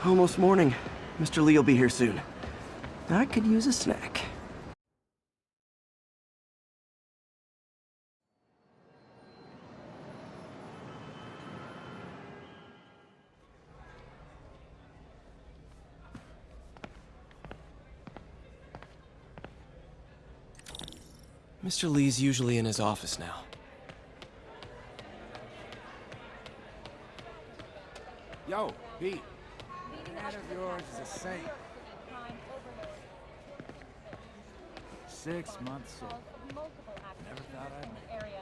Almost morning. Mr. Lee will be here soon. I could use a snack. Mr. Lee's usually in his office now. Yo, Pete. That of yours is a saint. 6 months old. Never thought I'd make it.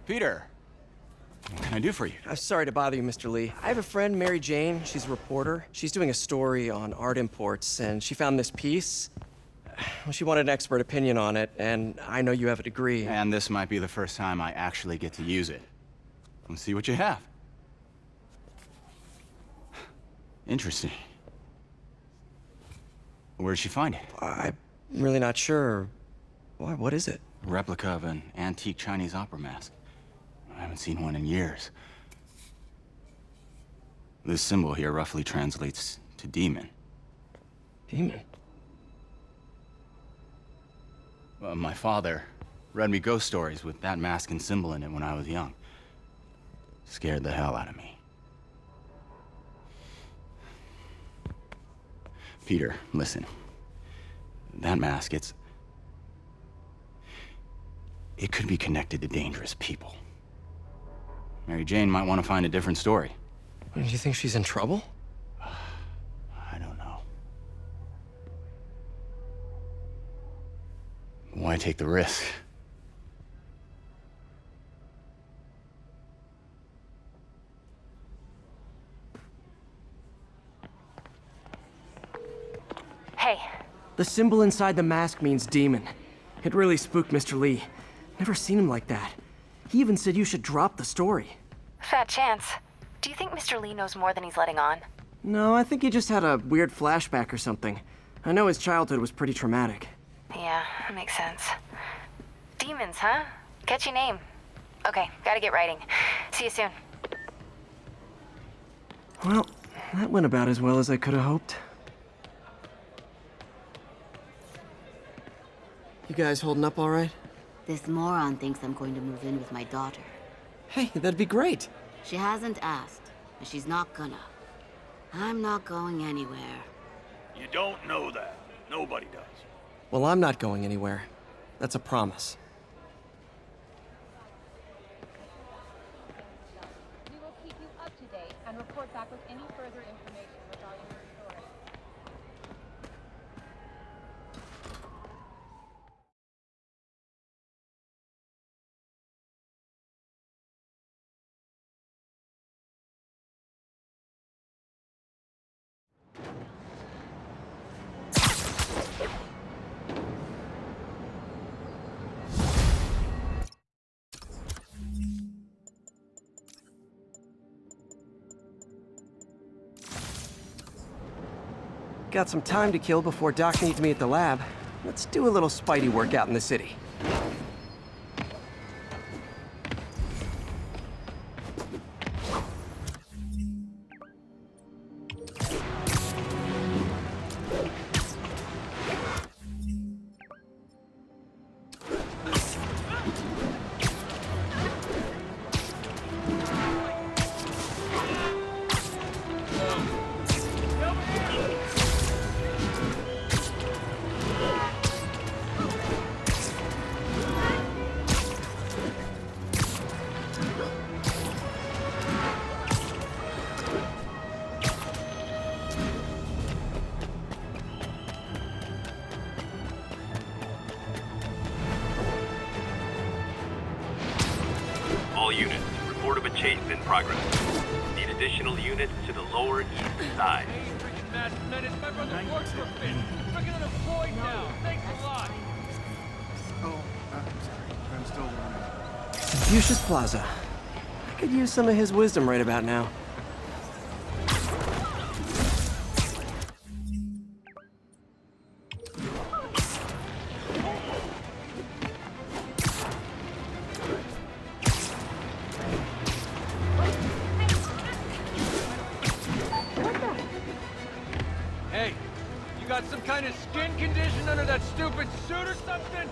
Peter, what can I do for you? I'm sorry to bother you, Mr. Lee. I have a friend, Mary Jane. She's a reporter. She's doing a story on art imports, and she found this piece. Well, she wanted an expert opinion on it, and I know you have a degree. And this might be the first time I actually get to use it. Let's see what you have. Interesting. Where'd she find it? I'm really not sure. Why, what is it? A replica of an antique Chinese opera mask. I haven't seen one in years. This symbol here roughly translates to demon. Demon? My father read me ghost stories with that mask and symbol in it when I was young. Scared the hell out of me. Peter, listen. That mask, it could be connected to dangerous people. Mary Jane might want to find a different story. Do you think she's in trouble? I don't know. Why take the risk? Hey. The symbol inside the mask means demon. It really spooked Mr. Lee. Never seen him like that. He even said you should drop the story. Fat chance. Do you think Mr. Lee knows more than he's letting on? No, I think he just had a weird flashback or something. I know his childhood was pretty traumatic. Yeah, that makes sense. Demons, huh? Catchy name. Okay, gotta get writing. See you soon. Well, that went about as well as I could have hoped. You guys holding up all right? This moron thinks I'm going to move in with my daughter. Hey, that'd be great. She hasn't asked, and she's not gonna. I'm not going anywhere. You don't know that. Nobody does. Well, I'm not going anywhere. That's a promise. We will keep you up to date and report back with any further information regarding your story. Got some time to kill before Doc needs me at the lab. Let's do a little Spidey work out in the city. All units, report of a chase in progress. Need additional units to the lower east side. Oh, I'm sorry. I'm still learning. Confucius Plaza. I could use some of his wisdom right about now. got some kind of skin condition under that stupid suit or something?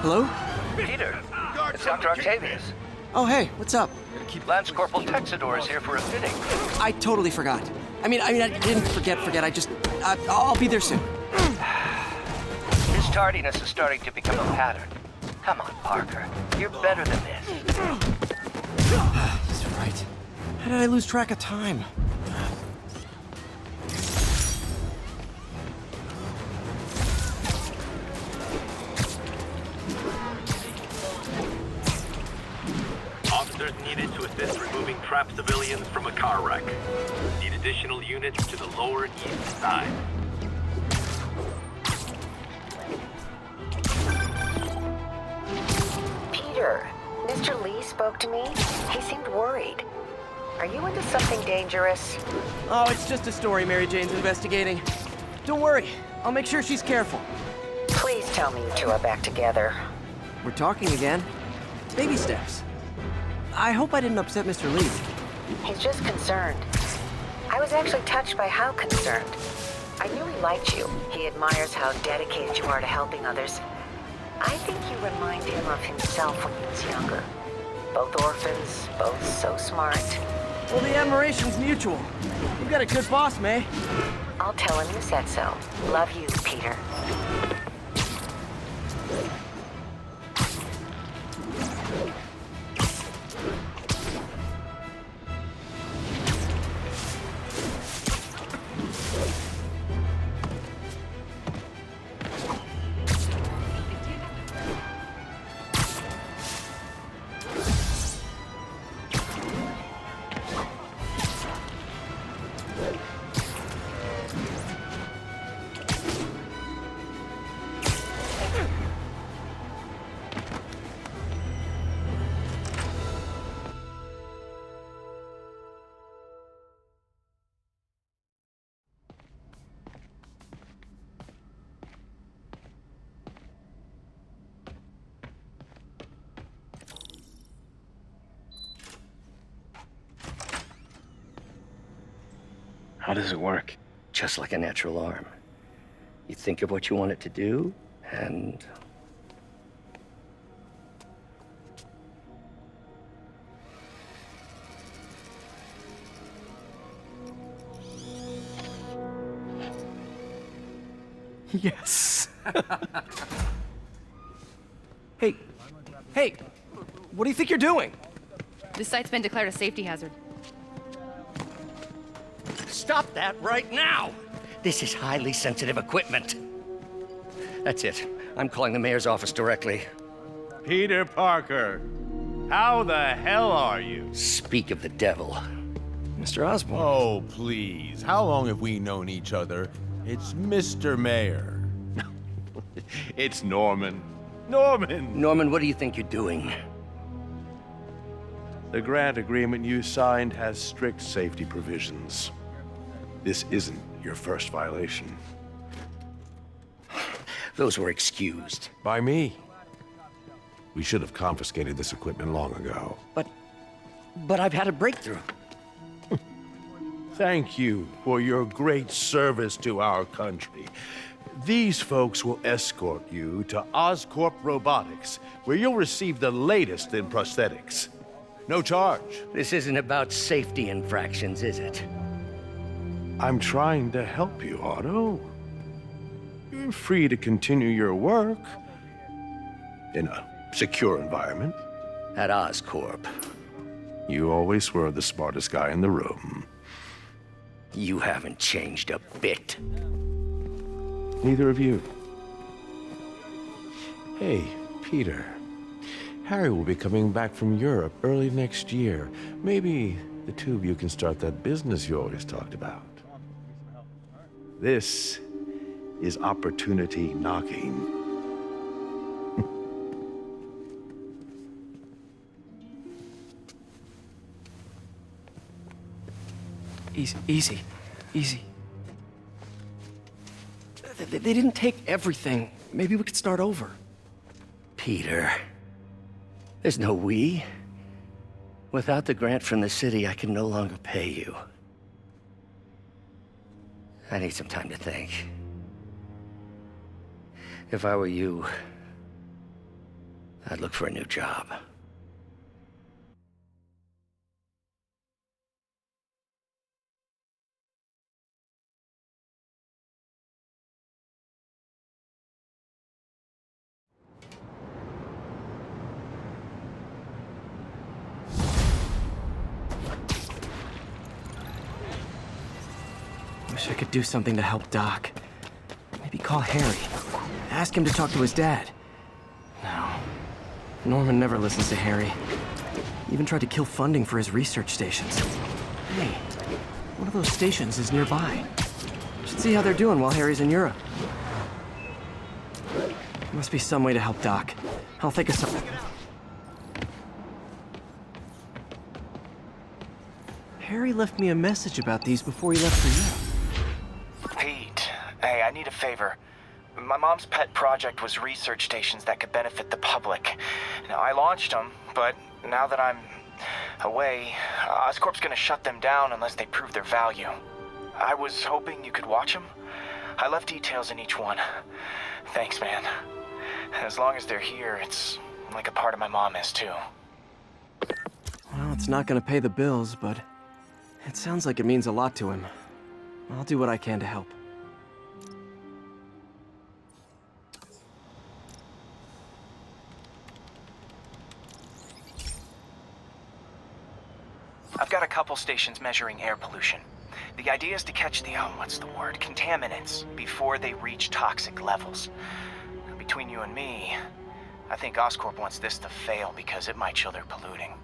Hello? Peter, it's Dr. Octavius. Oh, hey, what's up? Lance Corporal Texador is here for a fitting. I totally forgot. I mean, I didn't forget. I just, I'll be there soon. His tardiness is starting to become a pattern. Come on, Parker. You're better than this. He's right. How did I lose track of time? Officers needed to assist removing trapped civilians from a car wreck. Need additional units to the lower east side. Peter, Mr. Lee spoke to me. He seemed worried. Are you into something dangerous? Oh, it's just a story Mary Jane's investigating. Don't worry, I'll make sure she's careful. Please tell me you two are back together. We're talking again. Baby steps. I hope I didn't upset Mr. Lee. He's just concerned. I was actually touched by how concerned. I knew he liked you. He admires how dedicated you are to helping others. I think you remind him of himself when he was younger. Both orphans, both so smart. Well, the admiration's mutual. You've got a good boss, May. I'll tell him you said so. Love you, Peter. How does it work? Just like a natural arm. You think of what you want it to do, and... Yes. Hey, what do you think you're doing? This site's been declared a safety hazard. Stop that right now! This is highly sensitive equipment. That's it. I'm calling the mayor's office directly. Peter Parker, how the hell are you? Speak of the devil. Mr. Osborn. Oh, please. How long have we known each other? It's Mr. Mayor. It's Norman. Norman, what do you think you're doing? The grant agreement you signed has strict safety provisions. This isn't your first violation. Those were excused. By me. We should have confiscated this equipment long ago. But I've had a breakthrough. Thank you for your great service to our country. These folks will escort you to Oscorp Robotics, where you'll receive the latest in prosthetics. No charge. This isn't about safety infractions, is it? I'm trying to help you, Otto. You're free to continue your work in a secure environment. At Oscorp. You always were the smartest guy in the room. You haven't changed a bit. Neither of you. Hey, Peter. Harry will be coming back from Europe early next year. Maybe the two of you can start that business you always talked about. This is opportunity knocking. Easy. They didn't take everything. Maybe we could start over. Peter, there's no we. Without the grant from the city, I can no longer pay you. I need some time to think. If I were you, I'd look for a new job. Wish I could do something to help Doc. Maybe call Harry. Ask him to talk to his dad. No. Norman never listens to Harry. He even tried to kill funding for his research stations. Hey, one of those stations is nearby. Should see how they're doing while Harry's in Europe. There must be some way to help Doc. I'll think of something. Harry left me a message about these before he left for you. Pete, hey, I need a favor. My mom's pet project was research stations that could benefit the public. Now, I launched them, but now that I'm away, Oscorp's gonna shut them down unless they prove their value. I was hoping you could watch them. I left details in each one. Thanks, man. As long as they're here, it's like a part of my mom is, too. Well, it's not gonna pay the bills, but it sounds like it means a lot to him. I'll do what I can to help. I've got a couple stations measuring air pollution. The idea is to catch the, contaminants before they reach toxic levels. Between you and me, I think Oscorp wants this to fail because it might show they're polluting.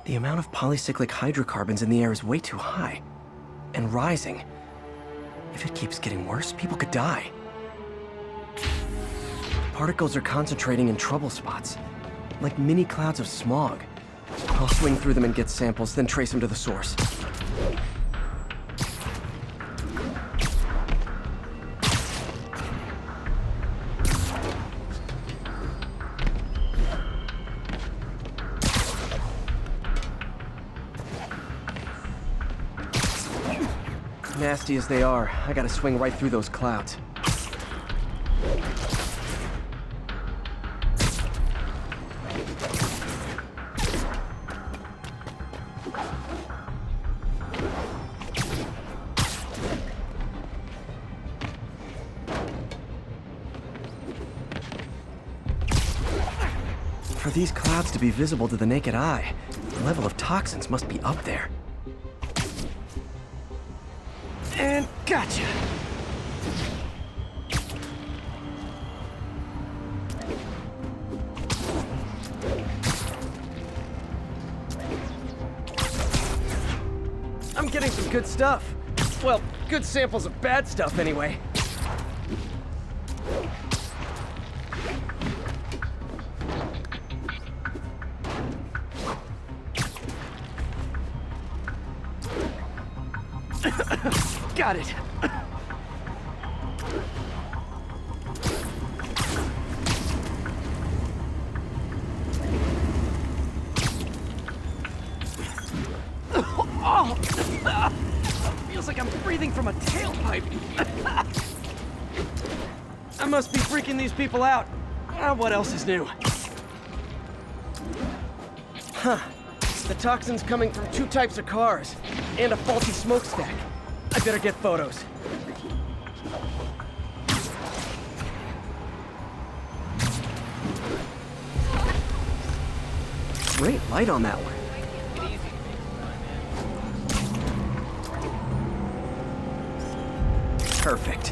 The amount of polycyclic hydrocarbons in the air is way too high. And rising. If it keeps getting worse, people could die. Particles are concentrating in trouble spots, like mini clouds of smog. I'll swing through them and get samples, then trace them to the source. Nasty as they are, I gotta swing right through those clouds. For these clouds to be visible to the naked eye, the level of toxins must be up there. And gotcha! I'm getting some good stuff. Well, good samples of bad stuff anyway. Got it. Oh, feels like I'm breathing from a tailpipe. I must be freaking these people out. What else is new? Huh. The toxin's coming from 2 types of cars and a faulty smokestack. I better get photos. Great light on that one. Perfect.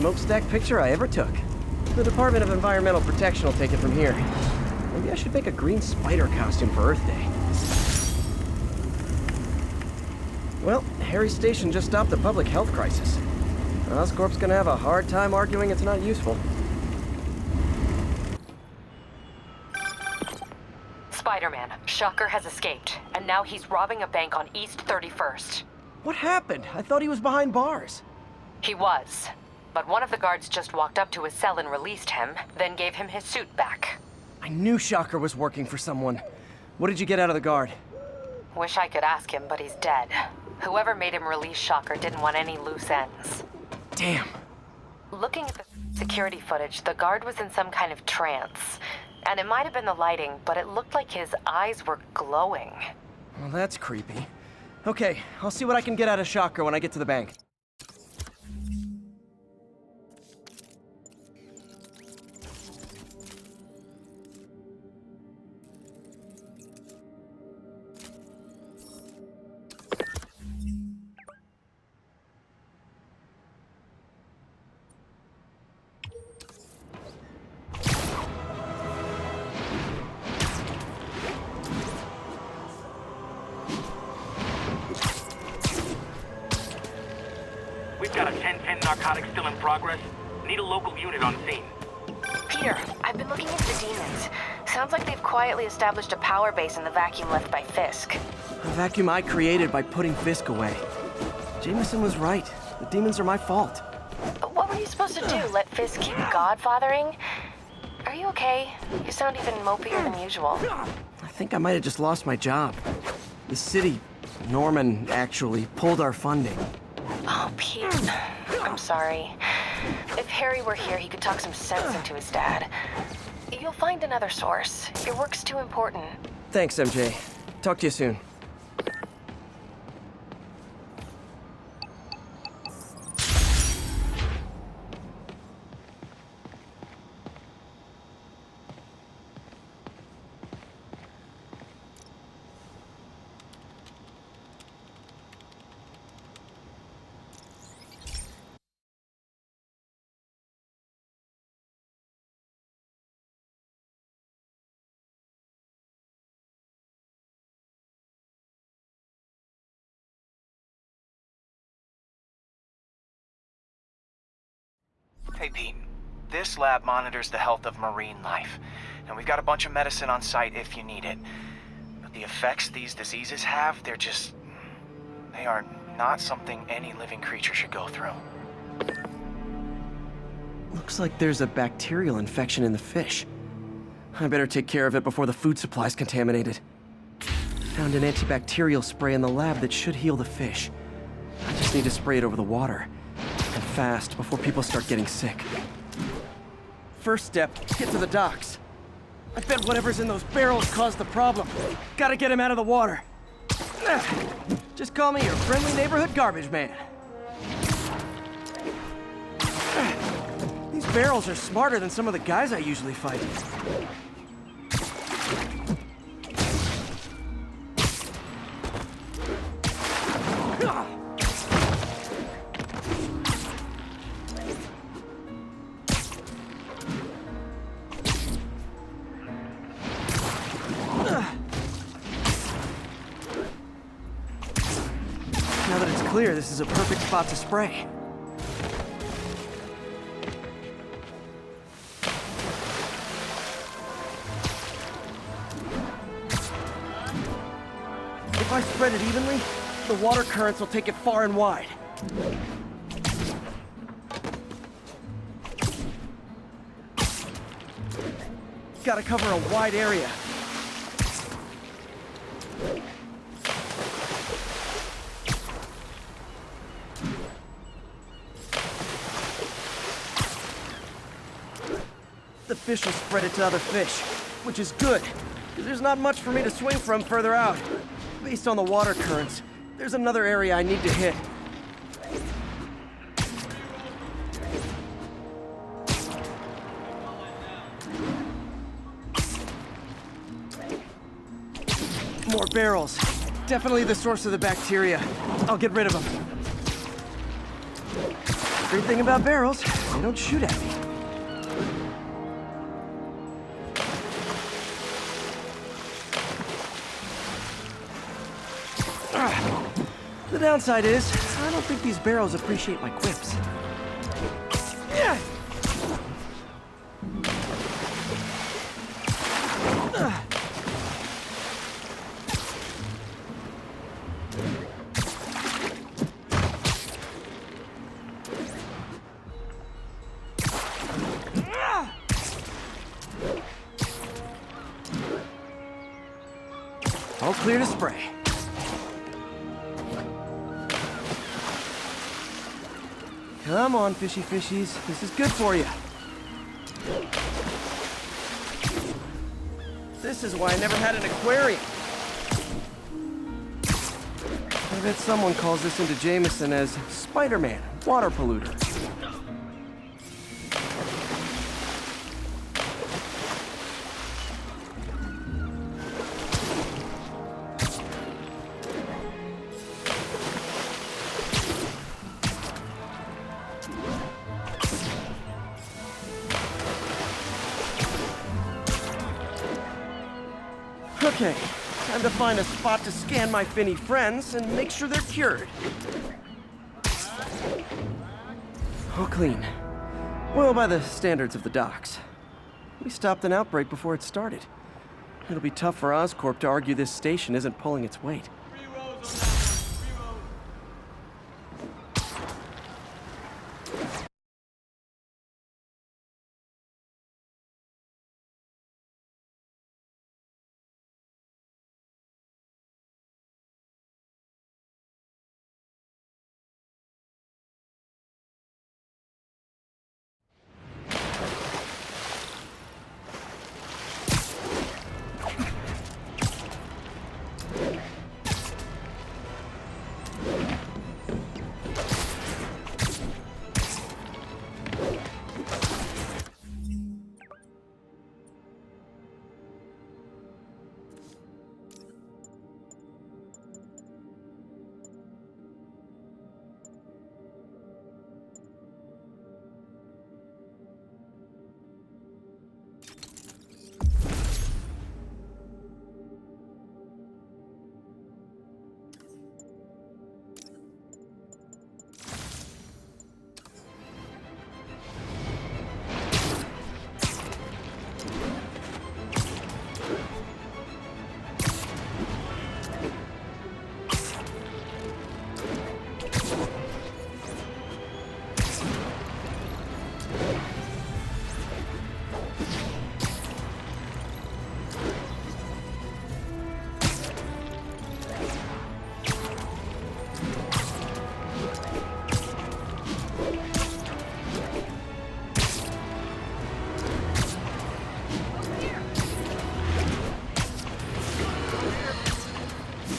smokestack picture I ever took. The Department of Environmental Protection will take it from here. Maybe I should make a green spider costume for Earth Day. Well, Harry's station just stopped a public health crisis. Oscorp's gonna have a hard time arguing it's not useful. Spider-Man, Shocker has escaped, and now he's robbing a bank on East 31st. What happened? I thought he was behind bars. He was, but one of the guards just walked up to his cell and released him, then gave him his suit back. I knew Shocker was working for someone. What did you get out of the guard? Wish I could ask him, but he's dead. Whoever made him release Shocker didn't want any loose ends. Damn. Looking at the security footage, the guard was in some kind of trance. And it might have been the lighting, but it looked like his eyes were glowing. Well, that's creepy. Okay, I'll see what I can get out of Shocker when I get to the bank. We've got a 10-10 narcotics still in progress. Need a local unit on scene. Peter, I've been looking into the demons. Sounds like they've quietly established a power base in the vacuum left by Fisk. A vacuum I created by putting Fisk away. Jameson was right. The demons are my fault. What were you supposed to do? Let Fisk keep godfathering? Are you okay? You sound even mopier than usual. I think I might have just lost my job. The city, Norman, actually pulled our funding. Oh, Pete. I'm sorry. If Harry were here, he could talk some sense into his dad. You'll find another source. Your work's too important. Thanks, MJ. Talk to you soon. Hey, Pete. This lab monitors the health of marine life, and we've got a bunch of medicine on site if you need it. But the effects these diseases have, they are not something any living creature should go through. Looks like there's a bacterial infection in the fish. I better take care of it before the food supply's contaminated. Found an antibacterial spray in the lab that should heal the fish. I just need to spray it over the water. And fast, before people start getting sick. First step, get to the docks. I bet whatever's in those barrels caused the problem. Gotta get him out of the water. Just call me your friendly neighborhood garbage man. These barrels are smarter than some of the guys I usually fight. Now that it's clear, this is a perfect spot to spray. If I spread it evenly, the water currents will take it far and wide. Gotta cover a wide area. The fish will spread it to other fish, which is good, because there's not much for me to swing from further out. Based on the water currents, there's another area I need to hit. More barrels. Definitely the source of the bacteria. I'll get rid of them. Great thing about barrels, they don't shoot at me. The downside is, I don't think these barrels appreciate my quips. Yeah. All clear to spray. Come on, fishy fishies. This is good for you. This is why I never had an aquarium. I bet someone calls this into Jameson as Spider-Man, water polluter. Okay, time to find a spot to scan my finny friends and make sure they're cured. All clean. Well, by the standards of the docks. We stopped an outbreak before it started. It'll be tough for Oscorp to argue this station isn't pulling its weight.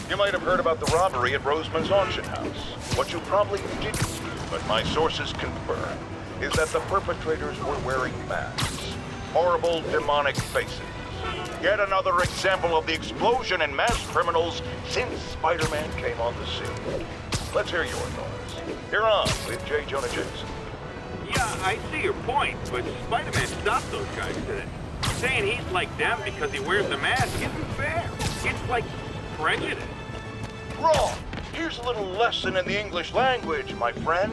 You might have heard about the robbery at Roseman's auction house. What you probably didn't, but my sources confirm, is that the perpetrators were wearing masks. Horrible, demonic faces. Yet another example of the explosion in mass criminals since Spider-Man came on the scene. Let's hear your thoughts. You're on with J. Jonah Jameson. Yeah, I see your point, but Spider-Man stopped those guys today. Saying he's like them because he wears the mask isn't fair. It's like prejudice. Wrong! Here's a little lesson in the English language, my friend.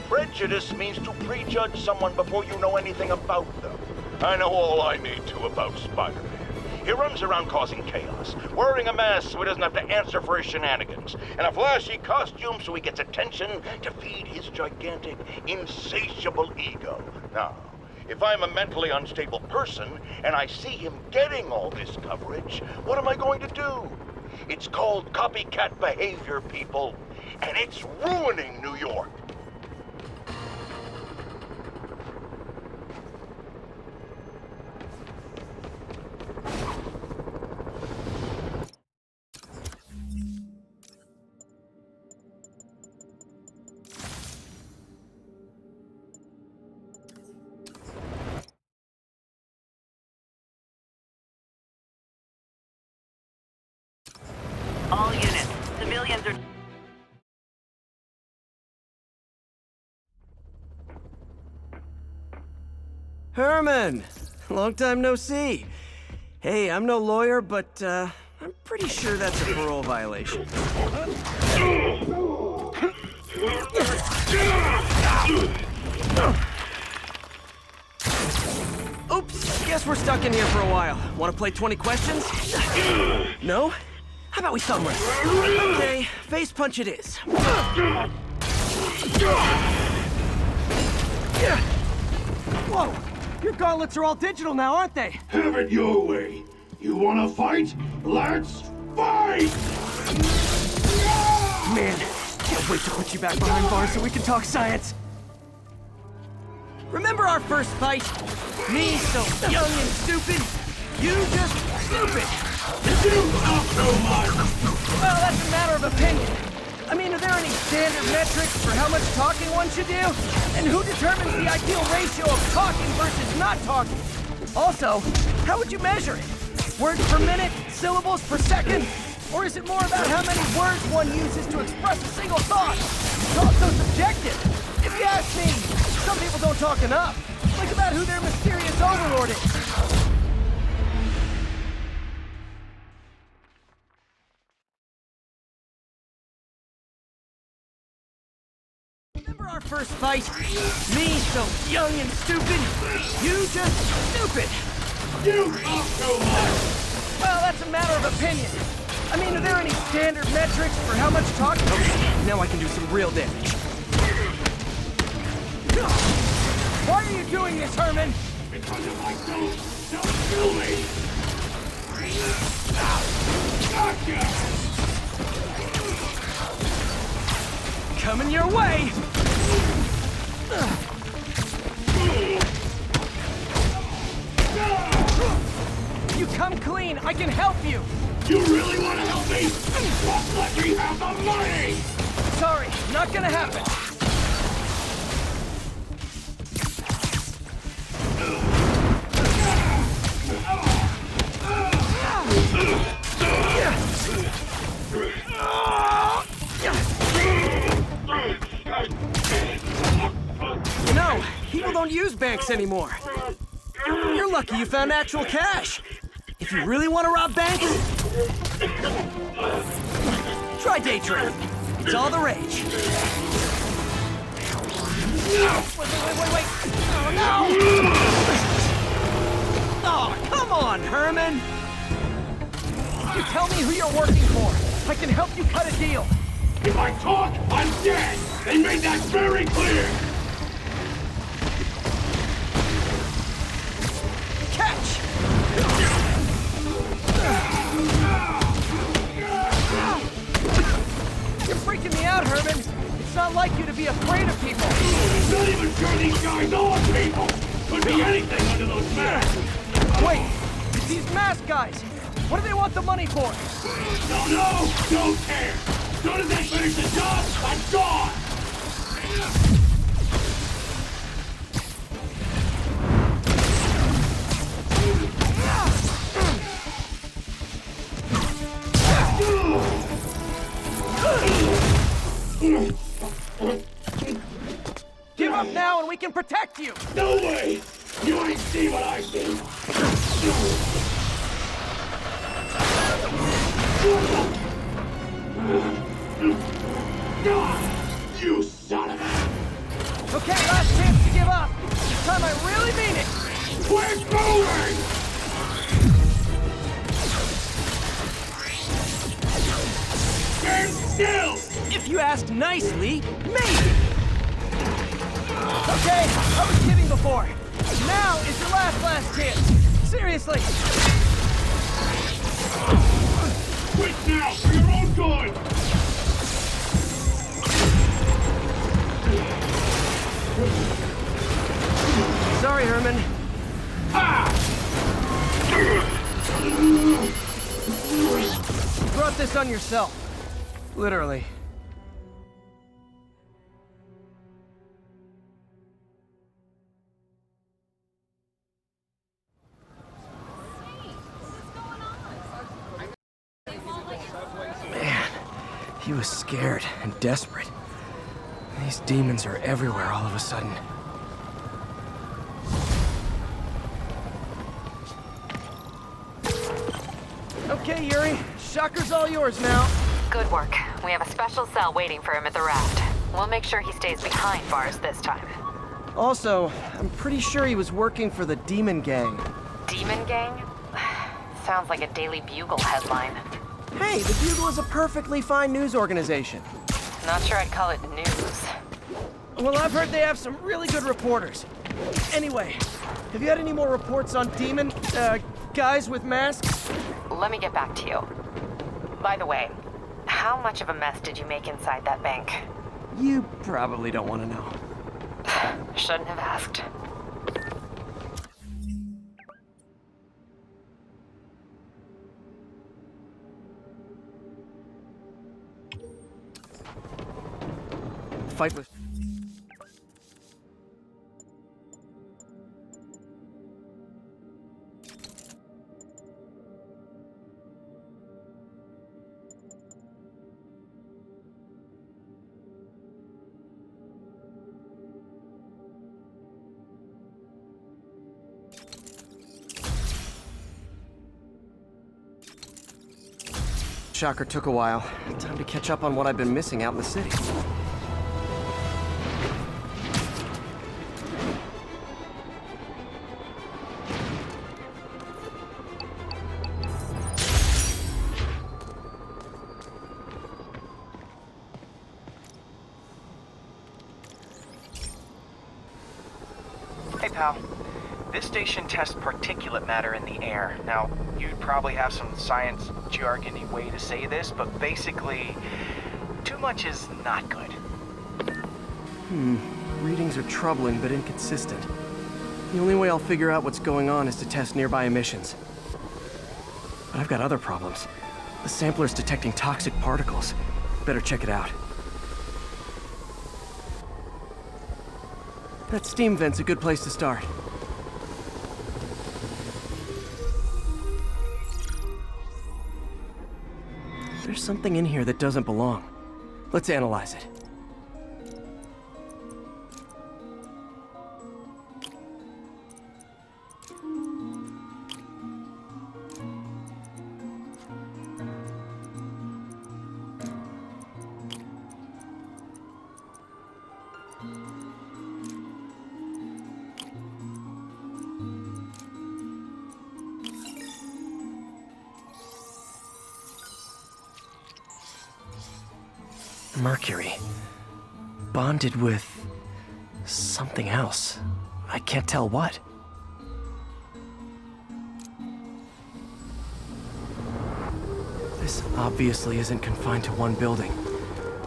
Prejudice means to prejudge someone before you know anything about them. I know all I need to about Spider-Man. He runs around causing chaos, wearing a mask so he doesn't have to answer for his shenanigans, and a flashy costume so he gets attention to feed his gigantic, insatiable ego. Now, if I'm a mentally unstable person and I see him getting all this coverage, what am I going to do? It's called copycat behavior, people, and it's ruining New York. All units, civilians are Herman! Long time no see. Hey, I'm no lawyer, but I'm pretty sure that's a parole violation. Oops, guess we're stuck in here for a while. Want to play 20 questions? No? How about we thumb wrestle? Okay, face punch it is. Whoa! Your gauntlets are all digital now, aren't they? Have it your way. You wanna fight? Let's fight! Man, can't wait to put you back behind bars so we can talk science. Remember our first fight? Me so young and stupid, you just stupid. You talk so much! Well, that's a matter of opinion. I mean, are there any standard metrics for how much talking one should do? And who determines the ideal ratio of talking versus not talking? Also, how would you measure it? Words per minute? Syllables per second? Or is it more about how many words one uses to express a single thought? It's also subjective. If you ask me, some people don't talk enough. Think about who their mysterious overlord is. Remember our first fight? Me so young and stupid, you just stupid. You talk so much! Well, that's a matter of opinion. I mean, are there any standard metrics for how much talking? Okay, now I can do some real damage. Why are you doing this, Herman? Because if I don't kill me! Gotcha! Coming your way! You come clean, I can help you! You really want to help me? Just let me have the money! Sorry, not gonna happen. No, people don't use banks anymore. You're lucky you found actual cash. If you really want to rob banks, try day trading. It's all the rage. Wait. Oh, no! Oh, come on, Herman! You tell me who you're working for. I can help you cut a deal. If I talk, I'm dead! They made that very clear! Catch! You're freaking me out, Herman. It's not like you to be afraid of people. Not even sure these guys are people! Could be anything under those masks! Wait, it's these masked guys. What do they want the money for? Don't know! Don't care! As soon as they finish the job, I'm gone! Give up now and we can protect you! No way! You ain't see what I see! You son of a... Okay, last chance to give up. This time I really mean it. We're going! Stand still! If you asked nicely, maybe. Okay, I was kidding before. Now is your last chance. Seriously. Quit now, for your own good! Sorry, Herman. You brought this on yourself. Literally. Man, he was scared and desperate. These demons are everywhere all of a sudden. Okay, Yuri. Shocker's all yours now. Good work. We have a special cell waiting for him at the raft. We'll make sure he stays behind bars this time. Also, I'm pretty sure he was working for the Demon Gang. Demon Gang? Sounds like a Daily Bugle headline. Hey, the Bugle is a perfectly fine news organization. Not sure I'd call it news. Well, I've heard they have some really good reporters. Anyway, have you had any more reports on demon, guys with masks? Let me get back to you. By the way, how much of a mess did you make inside that bank? You probably don't want to know. Shouldn't have asked. Fight with... Shocker took a while. Time to catch up on what I've been missing out in the city. Hey, pal. This station tests particulate matter in the air. Now, you'd probably have some science jargony way to say this, but basically, too much is not good. Readings are troubling but inconsistent. The only way I'll figure out what's going on is to test nearby emissions. But I've got other problems. The sampler's detecting toxic particles. Better check it out. That steam vent's a good place to start. There's something in here that doesn't belong. Let's analyze it. Mercury. Bonded with... something else. I can't tell what. This obviously isn't confined to one building.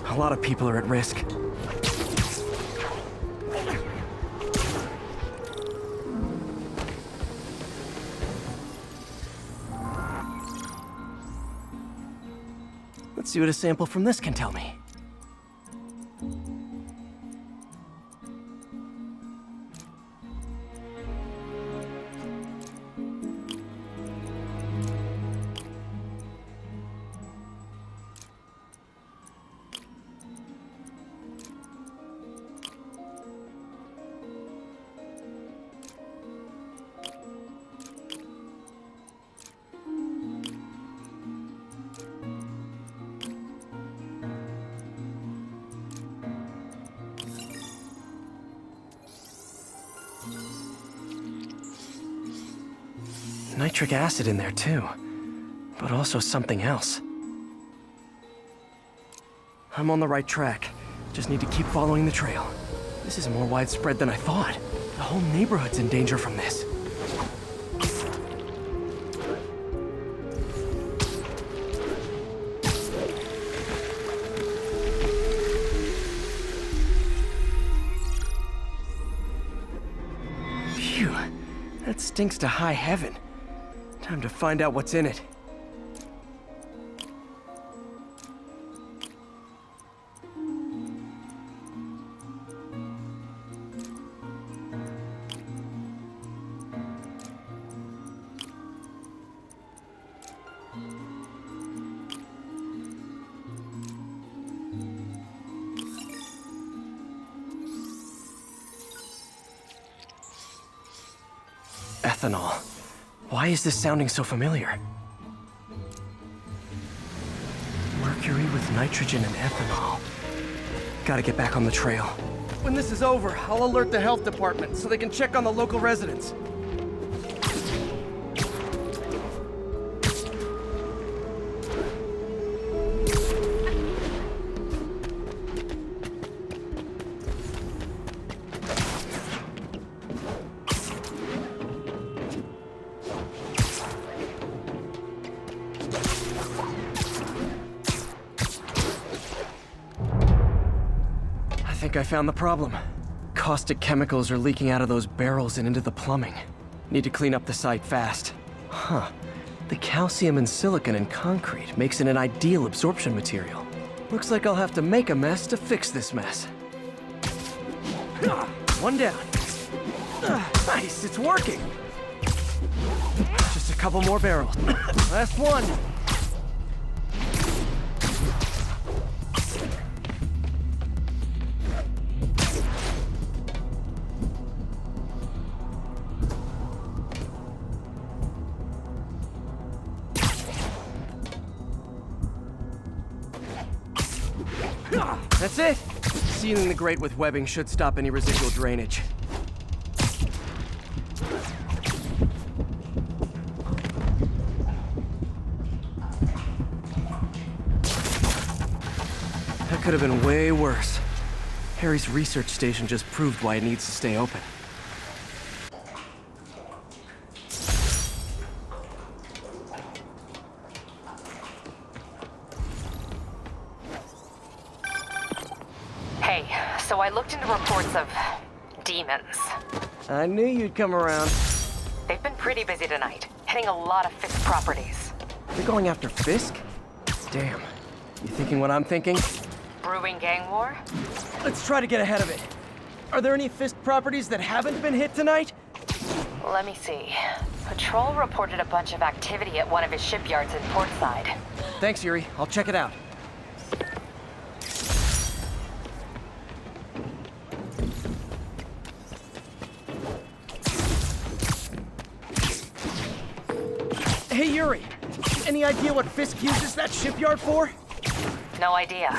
A lot of people are at risk. Let's see what a sample from this can tell me. Nitric acid in there too, but also something else. I'm on the right track. Just need to keep following the trail. This is more widespread than I thought. The whole neighborhood's in danger from this. Phew, that stinks to high heaven. Time to find out what's in it. Ethanol. Why is this sounding so familiar? Mercury with nitrogen and ethanol. Gotta get back on the trail. When this is over, I'll alert the health department so they can check on the local residents. I think I found the problem. Caustic chemicals are leaking out of those barrels and into the plumbing. Need to clean up the site fast. Huh. The calcium and silicon in concrete makes it an ideal absorption material. Looks like I'll have to make a mess to fix this mess. One down. Nice, it's working. Just a couple more barrels. Last one. That's it! Sealing the grate with webbing should stop any residual drainage. That could have been way worse. Harry's research station just proved why it needs to stay open. Hey, so I looked into reports of demons. I knew you'd come around. They've been pretty busy tonight, hitting a lot of Fisk properties. You're going after Fisk? Damn. You thinking what I'm thinking? Brewing gang war? Let's try to get ahead of it. Are there any Fisk properties that haven't been hit tonight? Let me see. Patrol reported a bunch of activity at one of his shipyards in Portside. Thanks, Yuri. I'll check it out. Hey, Yuri. Any idea what Fisk uses that shipyard for? No idea.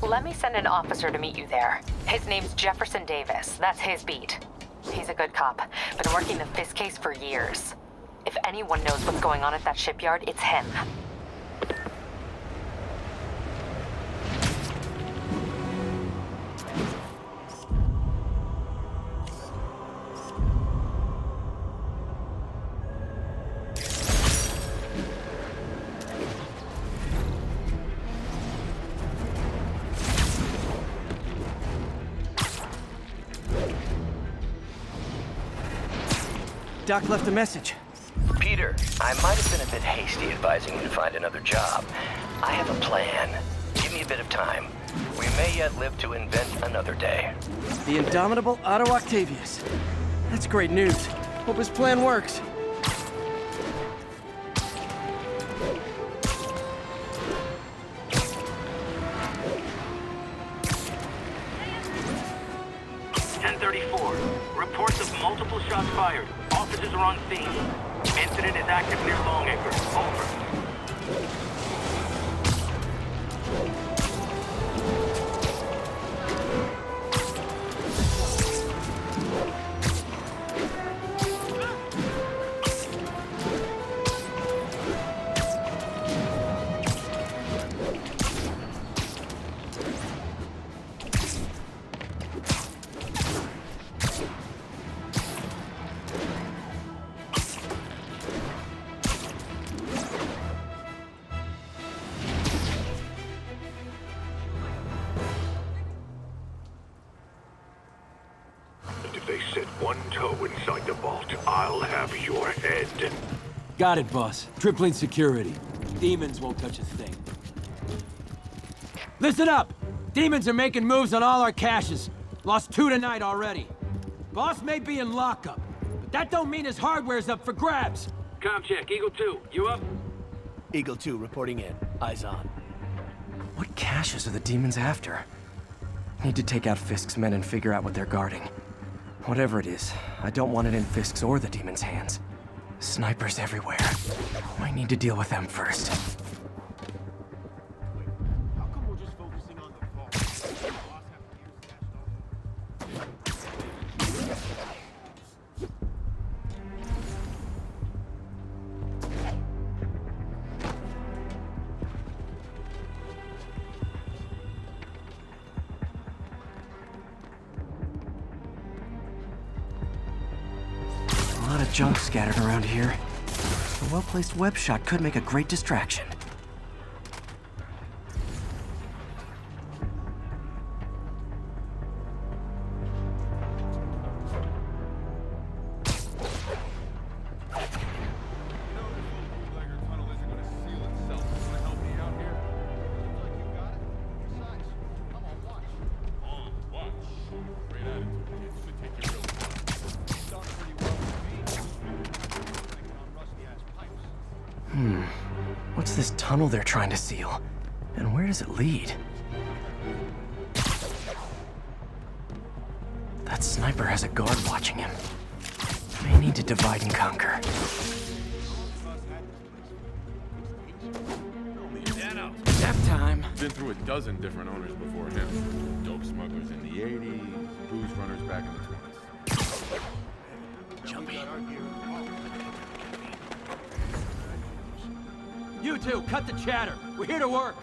Let me send an officer to meet you there. His name's Jefferson Davis. That's his beat. He's a good cop. Been working the Fisk case for years. If anyone knows what's going on at that shipyard, it's him. Doc left a message. Peter, I might have been a bit hasty advising you to find another job. I have a plan. Give me a bit of time. We may yet live to invent another day. The indomitable Otto Octavius. That's great news. Hope his plan works. Reports of multiple shots fired. Officers are on scene. Incident is active near Longacre. Over. Got it, boss. Tripling security. Demons won't touch a thing. Listen up! Demons are making moves on all our caches. Lost 2 tonight already. Boss may be in lockup, but that don't mean his hardware's up for grabs. Com check, Eagle 2, you up? Eagle 2 reporting in. Eyes on. What caches are the demons after? Need to take out Fisk's men and figure out what they're guarding. Whatever it is, I don't want it in Fisk's or the demons' hands. Snipers everywhere. Might need to deal with them first. junk scattered around here. A well-placed web shot could make a great distraction. What's this tunnel they're trying to seal? And where does it lead? That sniper has a guard watching him. May need to divide and conquer. Nap time. Been through a dozen different owners before him. Dope smugglers in the 80s, booze runners back in the 20s. Jumpy. You two, cut the chatter. We're here to work.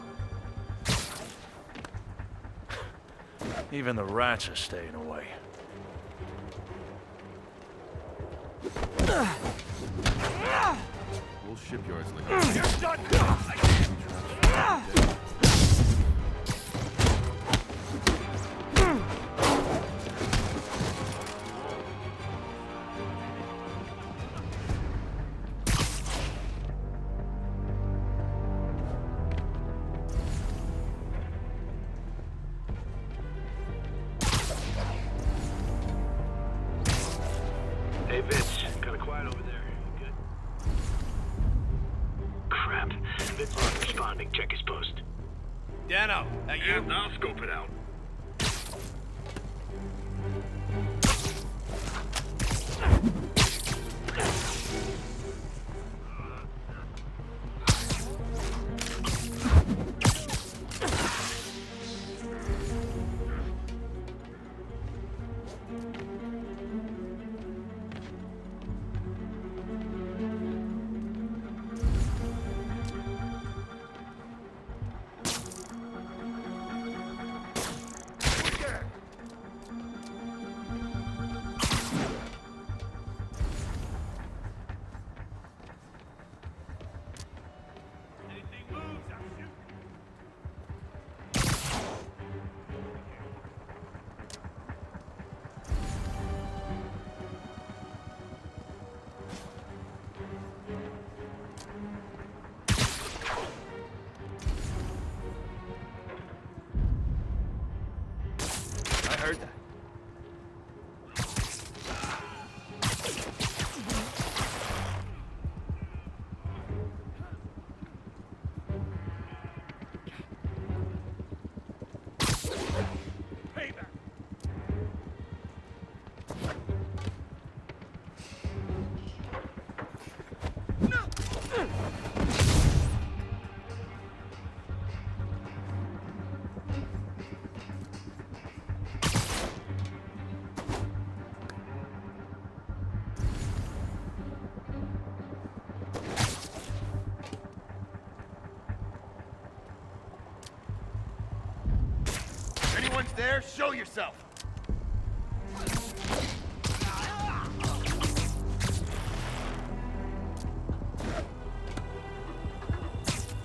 Even the rats are staying away. We'll shipyards like You're done! Hey, Vince. Kinda quiet over there. You good? Crap. Vince not responding. Check his post. Dano, that you? Yeah, I'll scope it out. I heard that. Anyone's there, show yourself!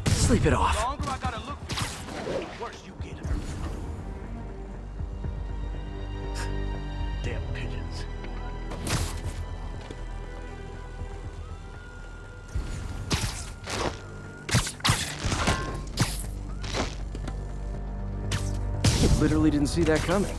Sleep it off. The longer I gotta look for you, the worse you get. Damn pigeons. Literally didn't see that coming.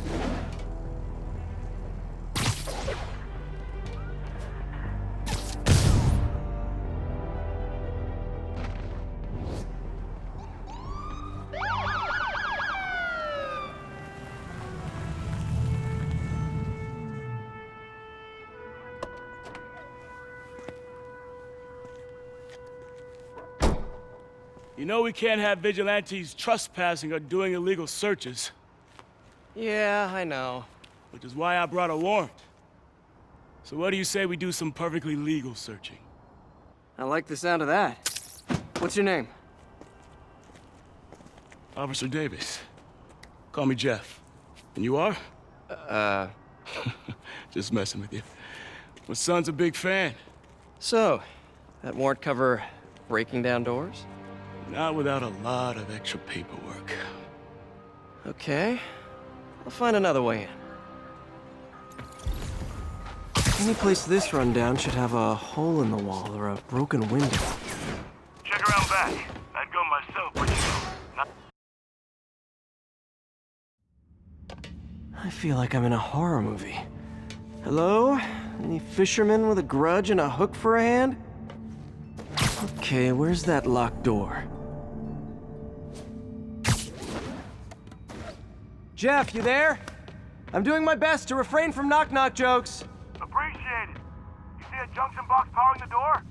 You know we can't have vigilantes trespassing or doing illegal searches. Yeah, I know. Which is why I brought a warrant. So what do you say we do some perfectly legal searching? I like the sound of that. What's your name? Officer Davis. Call me Jeff. And you are? Uh... Just messing with you. My son's a big fan. So, that warrant cover breaking down doors? Not without a lot of extra paperwork. Okay. I'll find another way in. Any place this rundown should have a hole in the wall or a broken window. Check around back. I'd go myself, but I feel like I'm in a horror movie. Hello? Any fisherman with a grudge and a hook for a hand? Okay, where's that locked door? Jeff, you there? I'm doing my best to refrain from knock-knock jokes. appreciate it. You see a junction box powering the door?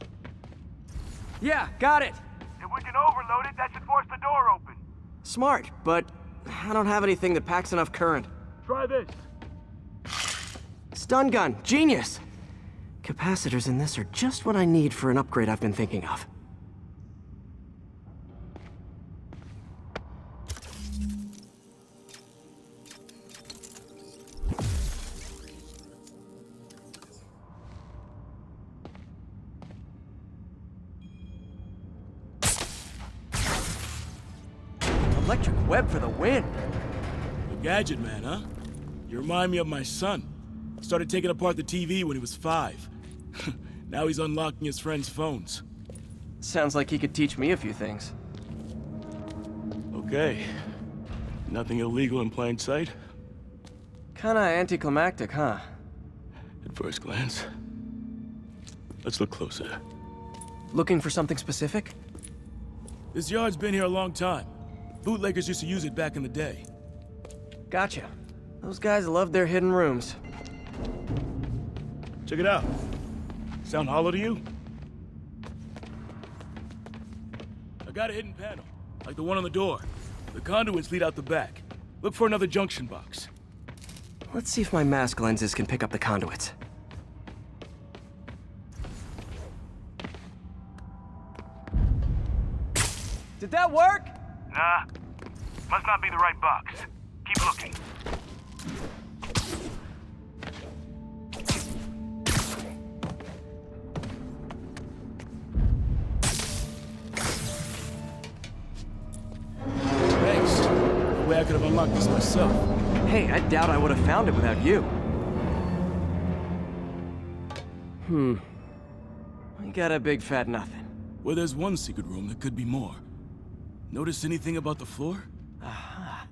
Yeah, got it. If we can overload it, that should force the door open. Smart, but I don't have anything that packs enough current. Try this. Stun gun, genius! Capacitors in this are just what I need for an upgrade I've been thinking of. Electric web for the win. A gadget man, huh? You remind me of my son. Started taking apart the TV when he was 5. Now he's unlocking his friends' phones. Sounds like he could teach me a few things. Okay. Nothing illegal in plain sight? Kinda anticlimactic, huh? At first glance. Let's look closer. Looking for something specific? This yard's been here a long time. Bootleggers used to use it back in the day. Gotcha. Those guys love their hidden rooms. Check it out. Sound hollow to you? I got a hidden panel, like the one on the door. The conduits lead out the back. Look for another junction box. Let's see if my mask lenses can pick up the conduits. Did that work? Nah. Must not be the right box. Keep looking. Thanks. No way I could have unlocked this myself. Hey, I doubt I would have found it without you. We got a big fat nothing. Well, there's one secret room. There could be more. Notice anything about the floor? Aha.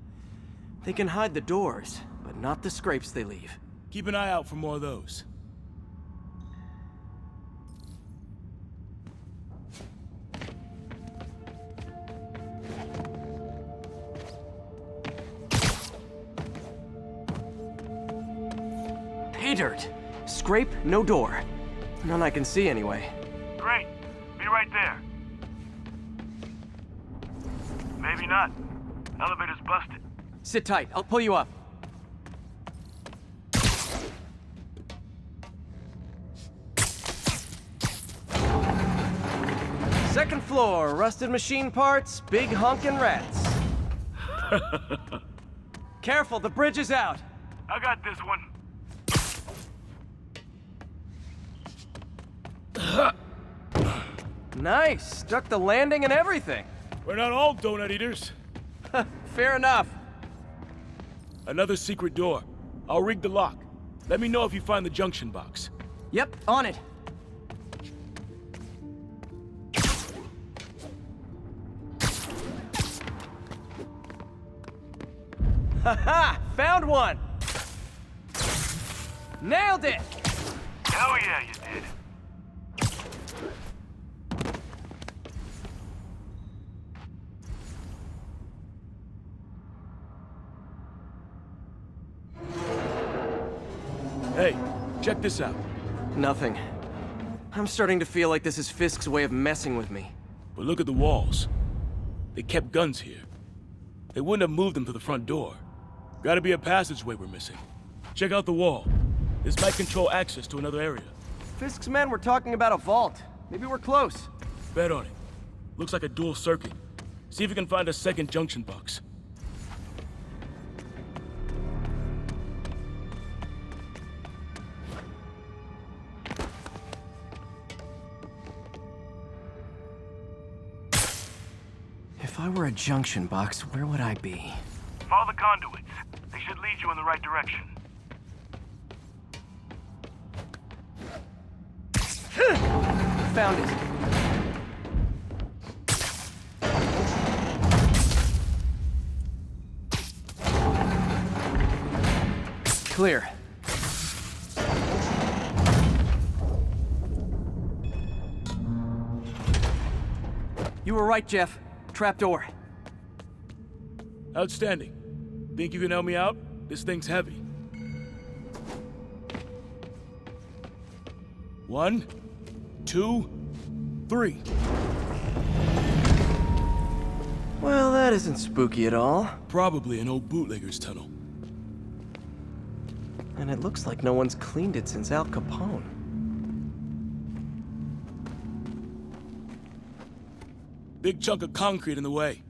They can hide the doors, but not the scrapes they leave. Keep an eye out for more of those. Pay dirt. Scrape, no door. None I can see anyway. Great. Be right there. Maybe not. Elevator's busted. Sit tight. I'll pull you up. Second floor, rusted machine parts, big honkin' rats. Careful, the bridge is out. I got this one. Nice. Stuck the landing and everything. We're not all donut eaters. Fair enough. Another secret door. I'll rig the lock. Let me know if you find the junction box. Yep, on it. Haha! Found one! Nailed it! Hell yeah, you did. Hey, check this out. Nothing. I'm starting to feel like this is Fisk's way of messing with me. But look at the walls. They kept guns here. They wouldn't have moved them to the front door. Gotta be a passageway we're missing. Check out the wall. This might control access to another area. Fisk's men were talking about a vault. Maybe we're close. Bet on it. Looks like a dual circuit. See if you can find a second junction box. If I were a junction box, where would I be? Follow the conduits. They should lead you in the right direction. Found it. Clear. You were right, Jeff. Trapdoor. Outstanding. Think you can help me out? This thing's heavy. 1, 2, 3. Well, that isn't spooky at all. Probably an old bootlegger's tunnel. And it looks like no one's cleaned it since Al Capone. Big chunk of concrete in the way.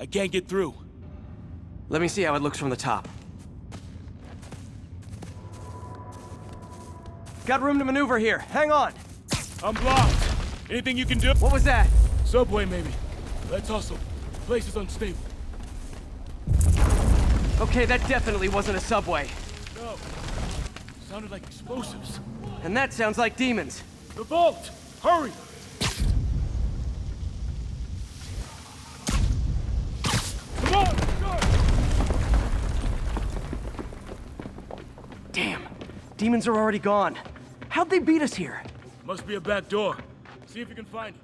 I can't get through. Let me see how it looks from the top. Got room to maneuver here. Hang on. I'm blocked. Anything you can do? What was that? Subway, maybe. Let's hustle. Place is unstable. Okay, that definitely wasn't a subway. No. Sounded like explosives. And that sounds like demons. The vault! Hurry! Come on! Go! Damn. Demons are already gone. How'd they beat us here? Must be a back door. See if you can find it.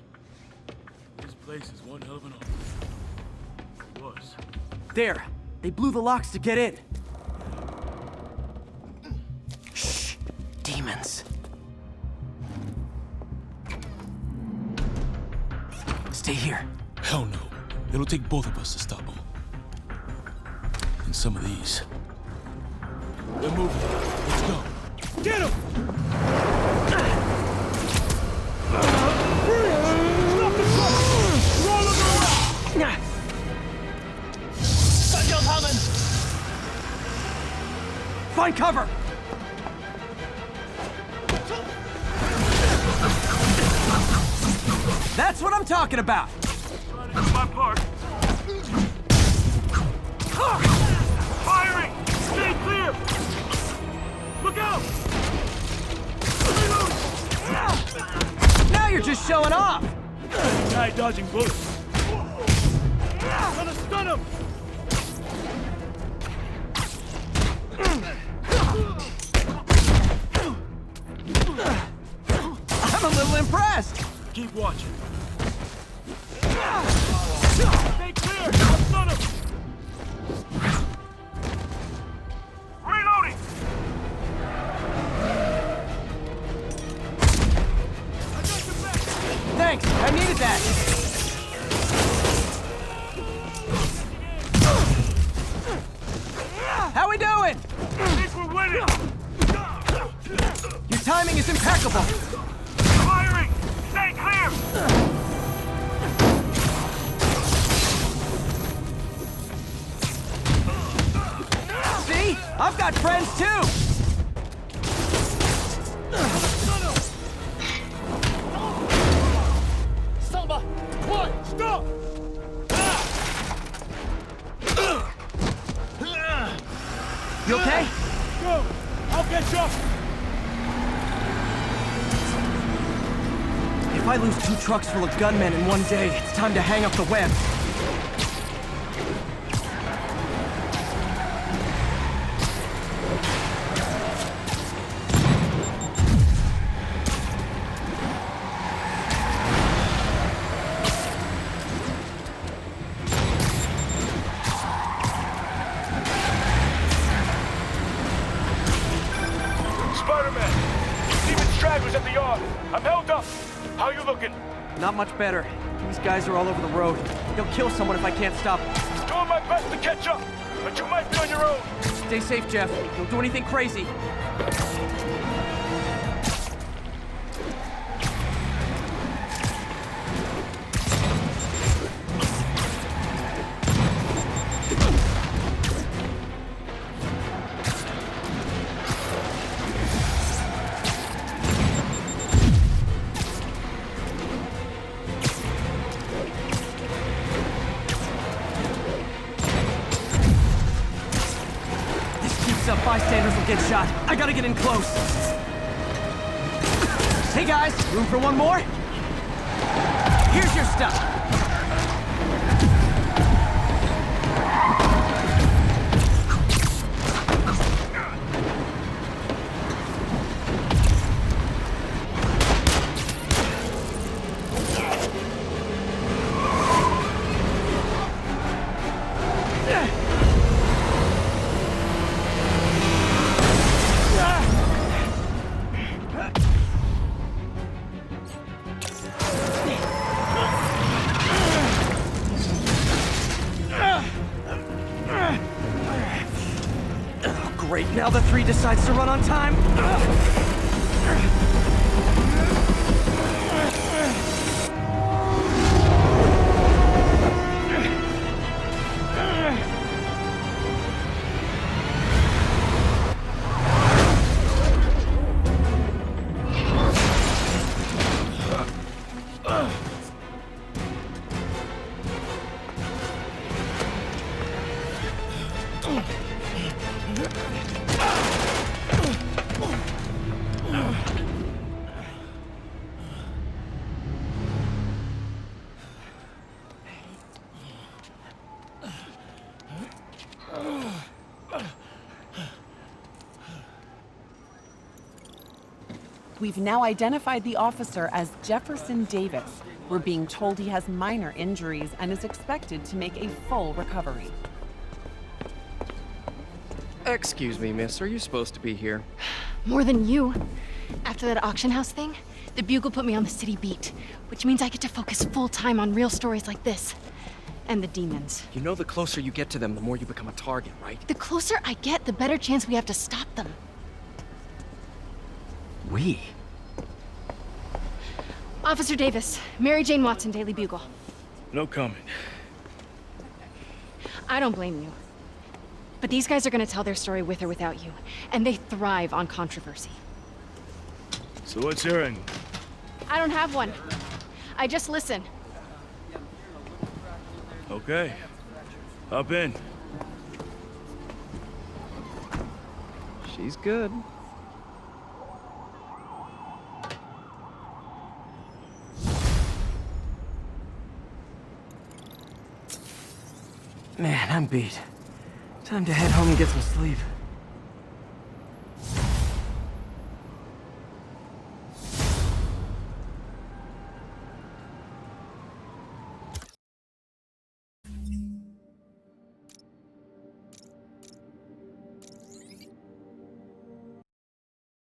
This place is one hell of an office. It was. There. They blew the locks to get in. Shh. Demons. Stay here. Hell no. It'll take both of us to stop them. And some of these. They're moving. Let's go. Get him! Stop the truck! Roll him around! Shotgun coming! Find cover! That's what I'm talking about! Trying to do my part. Firing! Stay clear! Look out! Now you're just showing off! Guy dodging bullets. Gonna stun him! I'm a little impressed! Keep watching. Stay clear! Stun him! Reloading! Thanks, I needed that! How we doing? I think we're winning! Your timing is impeccable! Firing! Stay clear! See? I've got friends too! Samba! What? Stop! You okay? Go! I'll catch up! If I lose 2 trucks full of gunmen in one day, it's time to hang up the web. Spider-Man! Demon stragglers at the yard! I'm held up! How you looking? Not much better. These guys are all over the road. They'll kill someone if I can't stop them. Doing my best to catch up, but you might be on your own. Stay safe, Jeff. Don't do anything crazy. keeps up, bystanders will get shot. I gotta get in close. Hey guys, room for one more? Here's your stuff. Great, now the 3 decides to run on time. We've now identified the officer as Jefferson Davis. We're being told he has minor injuries and is expected to make a full recovery. Excuse me, miss. Are you supposed to be here? More than you. After that auction house thing, the Bugle put me on the city beat, which means I get to focus full time on real stories like this. And the demons. You know the closer you get to them, the more you become a target, right? The closer I get, the better chance we have to stop them. We? Officer Davis, Mary Jane Watson, Daily Bugle. No comment. I don't blame you. But these guys are gonna tell their story with or without you, and they thrive on controversy. So what's your angle? I don't have one. I just listen. Okay. Hop in. She's good. Man, I'm beat. Time to head home and get some sleep.